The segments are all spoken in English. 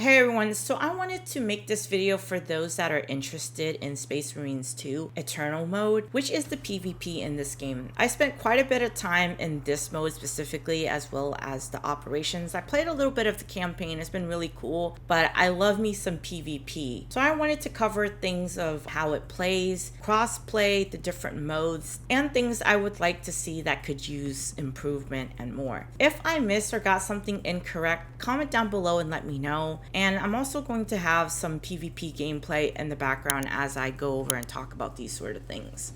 Hey everyone, so I wanted to make this video for those that are interested in Space Marines 2 Eternal mode, which is the PvP in this game. I spent quite a bit of time in this mode specifically, as well as the operations. I played a little bit of the campaign, it's been really cool, but I love me some PvP. So I wanted to cover things of how it plays, crossplay, the different modes, and things I would like to see that could use improvement and more. If I missed or got something incorrect, comment down below and let me know. And I'm also going to have some PvP gameplay in the background as I go over and talk about these sort of things.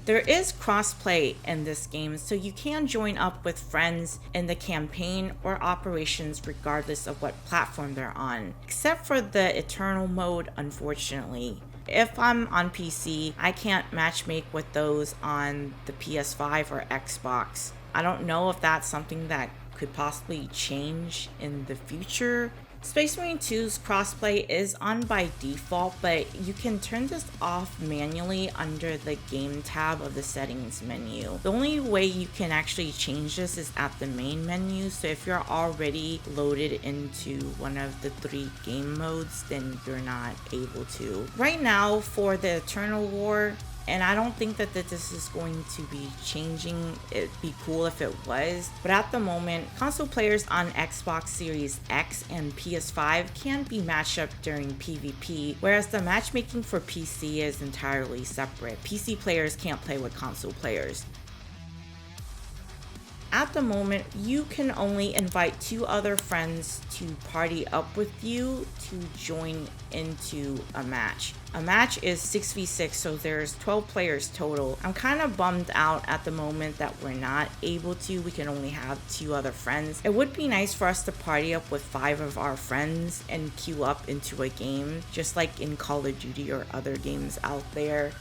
There is crossplay in this game, so you can join up with friends in the campaign or operations regardless of what platform they're on, except for the Eternal mode, unfortunately. If I'm on PC, I can't matchmake with those on the PS5 or Xbox. I don't know if that's something that could possibly change in the future. Space Marine 2's crossplay is on by default, but you can turn this off manually under the game tab of the settings menu. The only way you can actually change this is at the main menu, so if you're already loaded into one of the 3 game modes, then you're not able to. Right now for the Eternal War, and I don't think that this is going to be changing. It'd be cool if it was. But at the moment, console players on Xbox Series X and PS5 can be matched up during PvP, whereas the matchmaking for PC is entirely separate. PC players can't play with console players. At the moment, you can only invite 2 other friends to party up with you to join into a match. A match is 6v6, so there's 12 players total. I'm kind of bummed out at the moment that we're not able to. We can only have 2 other friends. It would be nice for us to party up with 5 of our friends and queue up into a game, just like in Call of Duty or other games out there.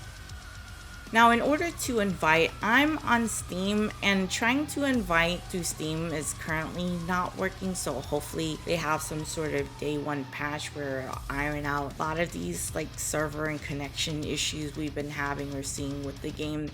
Now, in order to invite, I'm on Steam, and trying to invite through Steam is currently not working, so hopefully they have some sort of day 1 patch where it'll iron out a lot of these like server and connection issues we've been having or seeing with the game.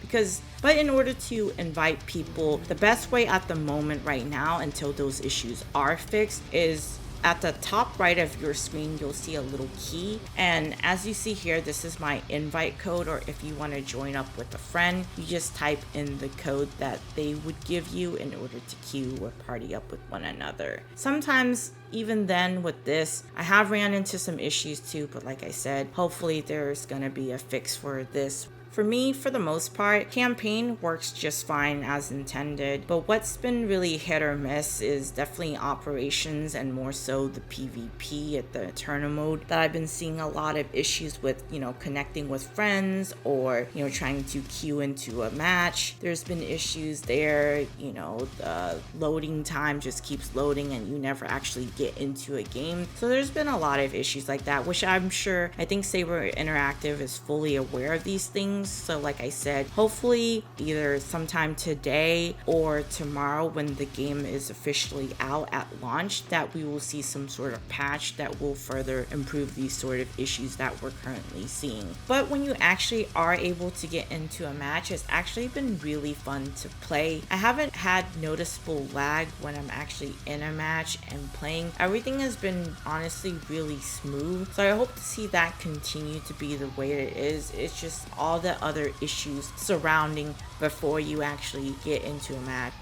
But in order to invite people, the best way at the moment right now until those issues are fixed is at the top right of your screen, you'll see a little key, and as you see here, this is my invite code, or if you want to join up with a friend, you just type in the code that they would give you in order to queue or party up with one another. Sometimes even then with this, I have ran into some issues too, but like I said, hopefully there's gonna be a fix for this. For me, for the most part, campaign works just fine as intended, but what's been really hit or miss is definitely operations, and more so the PvP at the Eternal mode that I've been seeing a lot of issues with, connecting with friends or, trying to queue into a match. There's been issues there, the loading time just keeps loading and you never actually get into a game. So there's been a lot of issues like that, which I think Saber Interactive is fully aware of these things. So like I said, hopefully either sometime today or tomorrow when the game is officially out at launch, that we will see some sort of patch that will further improve these sort of issues that we're currently seeing. But when you actually are able to get into a match, it's actually been really fun to play. I haven't had noticeable lag when I'm actually in a match and playing. Everything has been honestly really smooth, so I hope to see that continue to be the way it is. It's just all the other issues surrounding before you actually get into a match.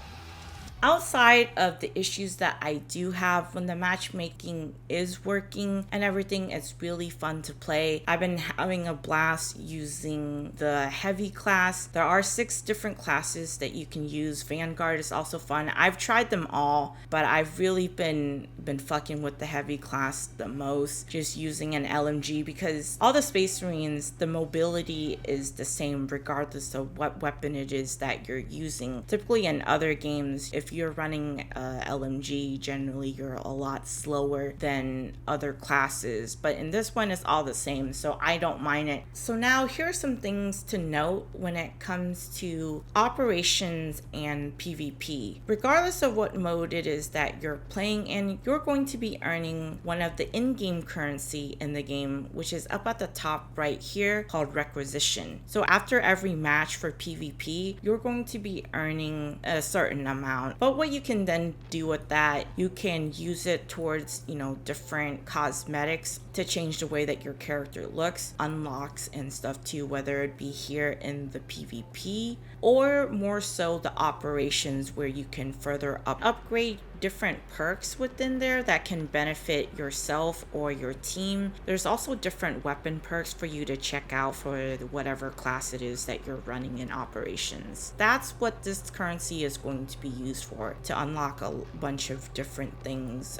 Outside of the issues that I do have when the matchmaking is working and everything, it's really fun to play. I've been having a blast using the heavy class. There are 6 different classes that you can use. Vanguard is also fun. I've tried them all, but I've really been fucking with the heavy class the most, just using an LMG, because all the Space Marines, the mobility is the same regardless of what weapon it is that you're using. Typically in other games, if you're running LMG, generally you're a lot slower than other classes, but in this one it's all the same, so I don't mind it. So now here are some things to note when it comes to operations and PvP. Regardless of what mode it is that you're playing in, you're going to be earning one of the in-game currency in the game, which is up at the top right here, called requisition. So after every match for PvP, you're going to be earning a certain amount. But what you can then do with that, you can use it towards, you know, different cosmetics to change the way that your character looks, unlocks and stuff too, whether it be here in the PvP or more so the operations, where you can further upgrade different perks within there that can benefit yourself or your team. There's also different weapon perks for you to check out for whatever class it is that you're running in operations. That's what this currency is going to be used for, to unlock a bunch of different things.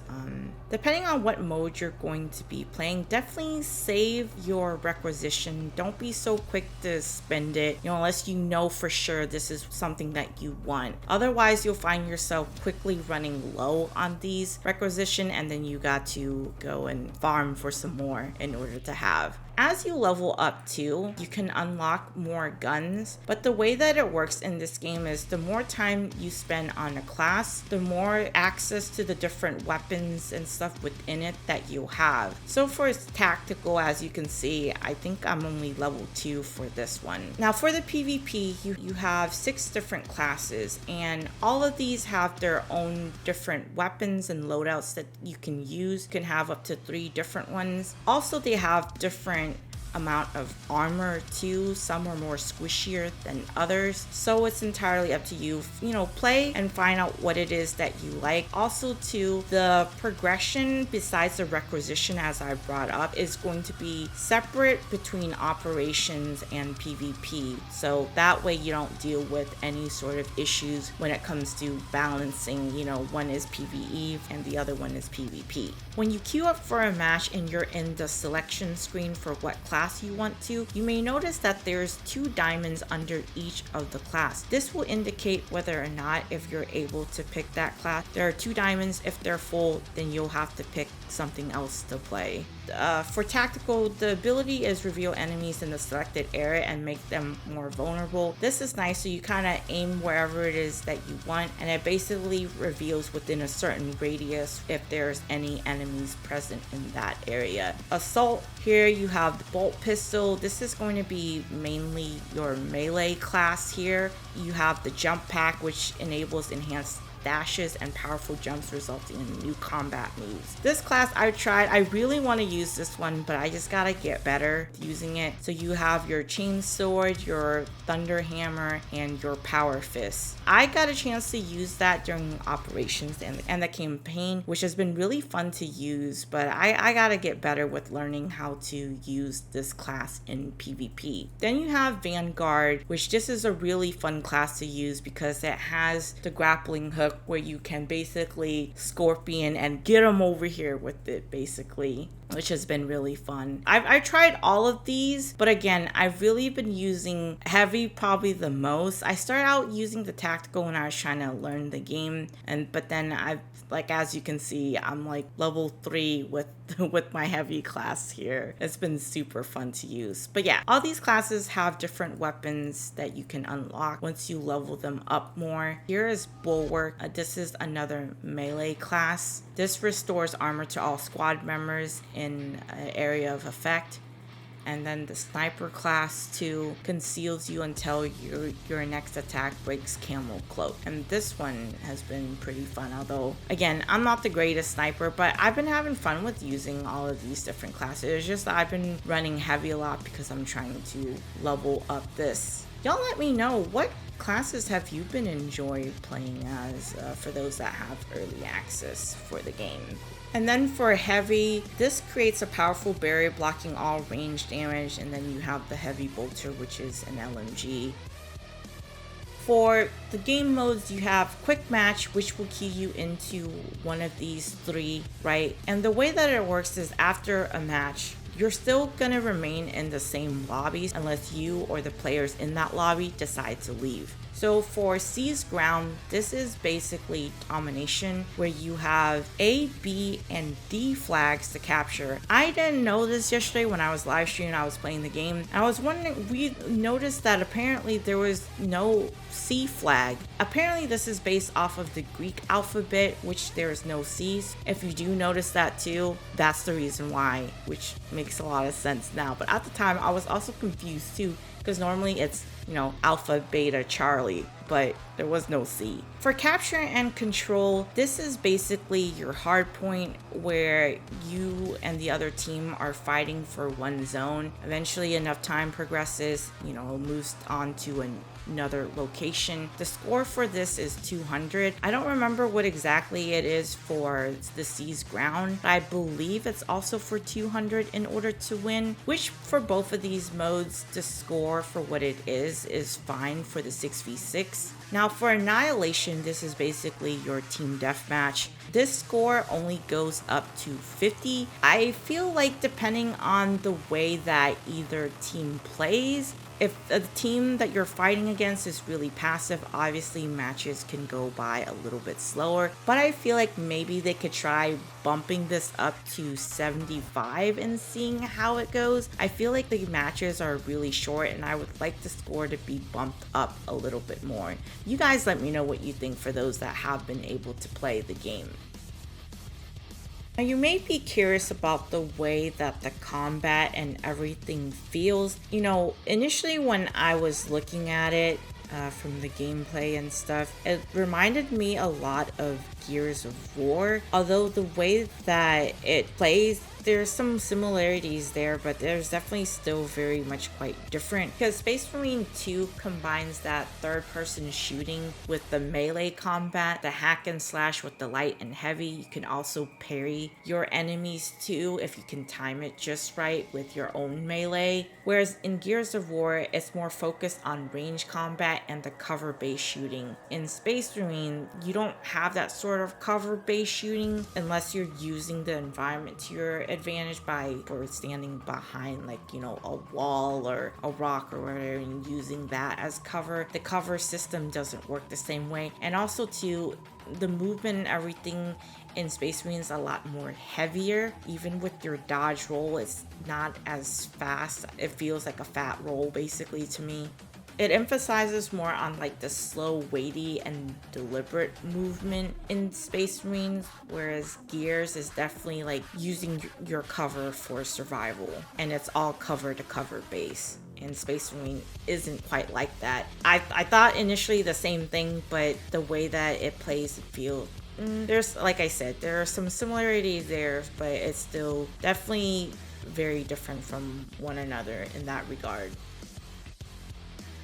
Depending on what mode you're going to be playing, definitely save your requisition. Don't be so quick to spend it, you know, unless you know for sure this is something that you want. Otherwise, you'll find yourself quickly running low on these requisition, and then you got to go and farm for some more in order to have. As you level up too, you can unlock more guns, but the way that it works in this game is the more time you spend on a class, the more access to the different weapons and stuff within it that you'll have. So for its tactical, as you can see, I think I'm only level 2 for this one. Now for the PvP, you have 6 different classes, and all of these have their own different weapons and loadouts that you can use. You can have up to 3 different ones. Also, they have different amount of armor too. Some are more squishier than others, so it's entirely up to you. You know, play and find out what it is that you like. Also too, the progression besides the requisition, as I brought up, is going to be separate between operations and PvP, so that way you don't deal with any sort of issues when it comes to balancing, you know, one is PvE and the other one is PvP. When you queue up for a match and you're in the selection screen for what class you want to, you may notice that there's 2 diamonds under each of the class. This will indicate whether or not if you're able to pick that class. There are 2 diamonds. If they're full, then you'll have to pick something else to play. For tactical, the ability is reveal enemies in the selected area and make them more vulnerable. This is nice, so you kind of aim wherever it is that you want, and it basically reveals within a certain radius if there's any enemies present in that area. Assault, here you have the bolt pistol. This is going to be mainly your melee class here. You have the jump pack, which enables enhanced dashes and powerful jumps, resulting in new combat moves. This class I tried, I really want to use this one, but I just gotta get better using it. So you have your chain sword, your thunder hammer, and your power fist. I got a chance to use that during operations and the campaign, which has been really fun to use, but I gotta get better with learning how to use this class in PvP. Then you have Vanguard, which this is a really fun class to use because it has the grappling hook where you can basically scorpion and get them over here with it, basically, which has been really fun. I've tried all of these, but again, I've really been using heavy probably the most. I started out using the tactical when I was trying to learn the game, but then I've, like, as you can see, I'm like level 3 with my heavy class here. It's been super fun to use. But yeah, all these classes have different weapons that you can unlock once you level them up more. Here is Bulwark. This is another melee class. This restores armor to all squad members in an area of effect. And then the sniper class 2 conceals you until your next attack breaks Camo Cloak. And this one has been pretty fun, although again, I'm not the greatest sniper, but I've been having fun with using all of these different classes. It's just that I've been running heavy a lot because I'm trying to level up this. Y'all let me know, what classes have you been enjoying playing as for those that have early access for the game? And then for heavy, this creates a powerful barrier blocking all range damage, and then you have the heavy bolter, which is an LMG. For the game modes, you have quick match, which will key you into one of these 3, right? And the way that it works is after a match, you're still gonna remain in the same lobbies unless you or the players in that lobby decide to leave. So for Seize Ground, this is basically domination, where you have A, B, and D flags to capture. I didn't know this yesterday when I was live streaming. I was playing the game. I was wondering, we noticed that apparently there was no C flag. Apparently this is based off of the Greek alphabet, which there is no C's. If you do notice that too, that's the reason why, which makes a lot of sense now. But at the time, I was also confused too, because normally it's, you know, Alpha, Beta, Charlie, but there was no C. For capture and control, this is basically your hard point where you and the other team are fighting for one zone. Eventually enough time progresses, you know, moves on to another location. The score for this is 200. I don't remember what exactly it is for the C's ground, but I believe it's also for 200 in order to win, which for both of these modes, the score for what it is fine for the 6v6. Now for Annihilation, this is basically your team deathmatch. This score only goes up to 50. I feel like depending on the way that either team plays, if the team that you're fighting against is really passive, obviously matches can go by a little bit slower, but I feel like maybe they could try bumping this up to 75 and seeing how it goes. I feel like the matches are really short and I would like the score to be bumped up a little bit more. You guys let me know what you think for those that have been able to play the game. Now you may be curious about the way that the combat and everything feels. You know, initially when I was looking at it from the gameplay and stuff, it reminded me a lot of Gears of War. Although the way that it plays, there's some similarities there, but there's definitely still very much quite different, because Space Marine 2 combines that third-person shooting with the melee combat, the hack and slash with the light and heavy. You can also parry your enemies too if you can time it just right with your own melee. Whereas in Gears of War, it's more focused on range combat and the cover-based shooting. In Space Marine, you don't have that sort of cover-based shooting unless you're using the environment to your advantage or standing behind, like, you know, a wall or a rock or whatever, and using that as cover. The cover system doesn't work the same way. And also too, the movement and everything in Space Marine is a lot more heavier. Even with your dodge roll, it's not as fast. It feels like a fat roll basically to me. It emphasizes more on like the slow, weighty, and deliberate movement in Space Marines, whereas Gears is definitely like using your cover for survival, and it's all cover to cover base. And Space Marine isn't quite like that. I thought initially the same thing, but the way that it plays and feels, there's, like I said, there are some similarities there, but it's still definitely very different from one another in that regard.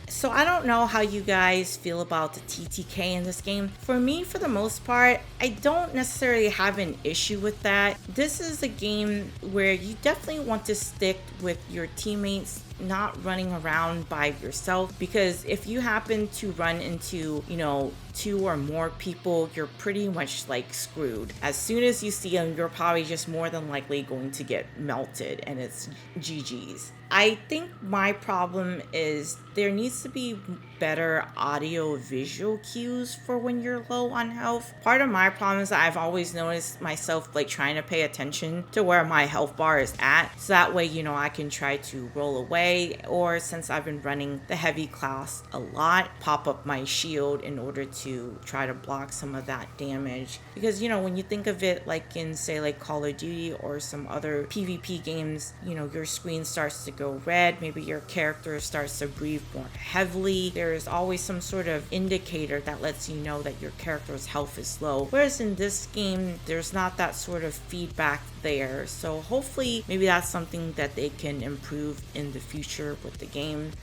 So I don't know how you guys feel about the TTK in this game. For me, for the most part, I don't necessarily have an issue with that. This is a game where you definitely want to stick with your teammates, not running around by yourself, because if you happen to run into, you know, 2 or more people, you're pretty much like screwed. As soon as you see them, you're probably just more than likely going to get melted and it's GG's. I think my problem is there needs to be better audio visual cues for when you're low on health. Part of my problem is that I've always noticed myself like trying to pay attention to where my health bar is at, so that way, you know, I can try to roll away, or since I've been running the heavy class a lot, pop up my shield in order to try to block some of that damage. Because, you know, when you think of it like in, say, like Call of Duty or some other PvP games, you know, your screen starts to go red, maybe your character starts to breathe more heavily. There is always some sort of indicator that lets you know that your character's health is low. Whereas in this game, there's not that sort of feedback there. So hopefully maybe that's something that they can improve in the future with the game.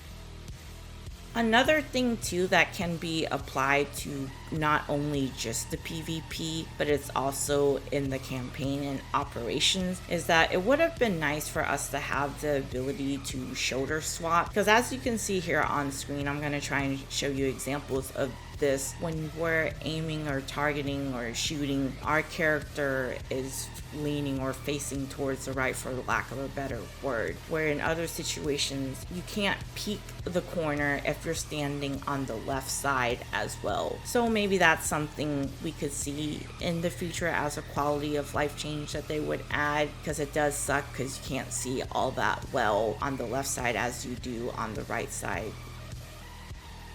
Another thing too that can be applied to not only just the PvP, but it's also in the campaign and operations, is that it would have been nice for us to have the ability to shoulder swap. Because as you can see here on screen, I'm going to try and show you examples of this. When we're aiming or targeting or shooting, our character is leaning or facing towards the right, for lack of a better word, where in other situations you can't peek the corner if you're standing on the left side as well. So maybe that's something we could see in the future as a quality of life change that they would add, because it does suck because you can't see all that well on the left side as you do on the right side.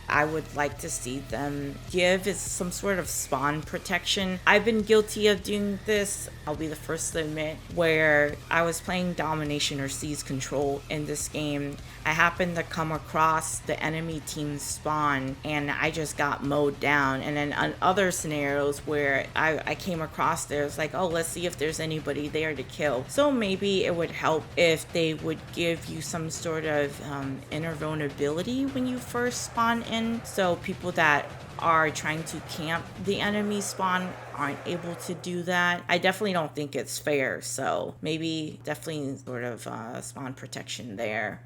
I would like to see them give is some sort of spawn protection. I've been guilty of doing this, I'll be the first to admit, where I was playing domination or seize control in this game. I happened to come across the enemy team's spawn and I just got mowed down. And then on other scenarios where I came across there, it's like, oh, let's see if there's anybody there to kill. So maybe it would help if they would give you some sort of invulnerability when you first spawn in, so people that are trying to camp the enemy spawn aren't able to do that. I definitely don't think it's fair, so maybe definitely sort of spawn protection there.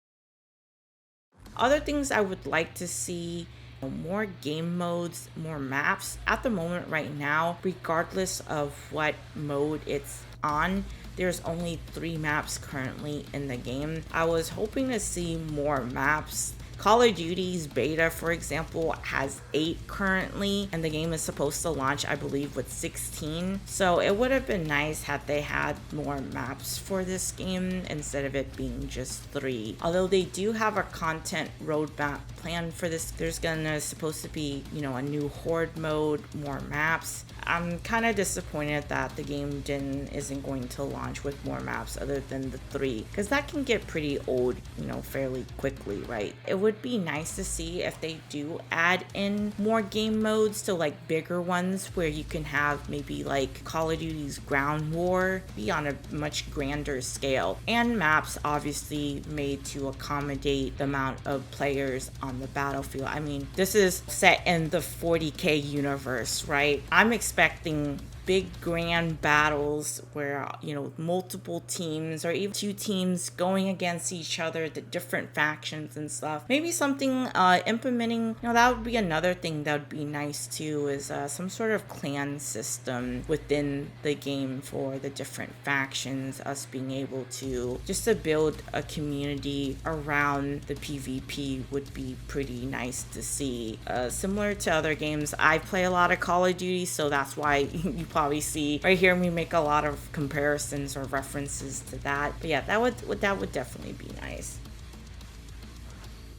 Other things I would like to see: more game modes, more maps. At the moment right now, regardless of what mode it's on, there's only 3 maps currently in the game. I was hoping to see more maps. Call of Duty's beta, for example, has 8 currently, and the game is supposed to launch, I believe, with 16. So it would have been nice had they had more maps for this game instead of it being just 3. Although they do have a content roadmap planned for this. There's supposed to be, a new horde mode, more maps. I'm kind of disappointed that the game isn't going to launch with more maps other than the 3, because that can get pretty old, fairly quickly, right? It would be nice to see if they do add in more game modes, so like bigger ones where you can have maybe like Call of Duty's Ground War be on a much grander scale, and maps obviously made to accommodate the amount of players on the battlefield. I mean, this is set in the 40K universe, right? I'm expecting big grand battles where multiple teams or even 2 teams going against each other, the different factions and stuff. Maybe something implementing, that would be another thing that would be nice too, is some sort of clan system within the game for the different factions, us being able to just to build a community around the PvP would be pretty nice to see. Similar to other games, I play a lot of Call of Duty, so that's why you probably see or hear me make a lot of comparisons or references to that. But yeah, that would definitely be nice.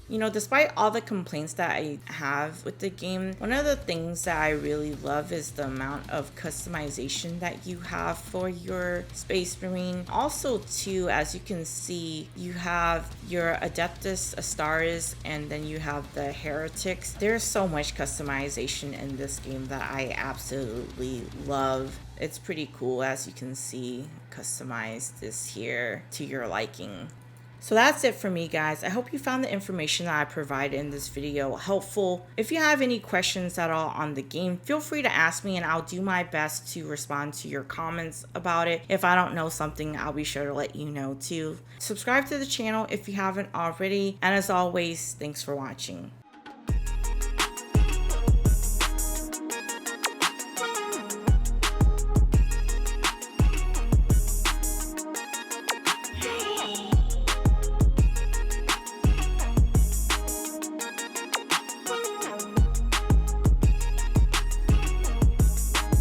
Despite all the complaints that I have with the game, one of the things that I really love is the amount of customization that you have for your Space Marine. Also, too, as you can see, you have your Adeptus Astaris, and then you have the Heretics. There's so much customization in this game that I absolutely love. It's pretty cool, as you can see. Customize this here to your liking. So that's it for me, guys. I hope you found the information that I provided in this video helpful. If you have any questions at all on the game, feel free to ask me and I'll do my best to respond to your comments about it. If I don't know something, I'll be sure to let you know too. Subscribe to the channel if you haven't already. And as always, thanks for watching.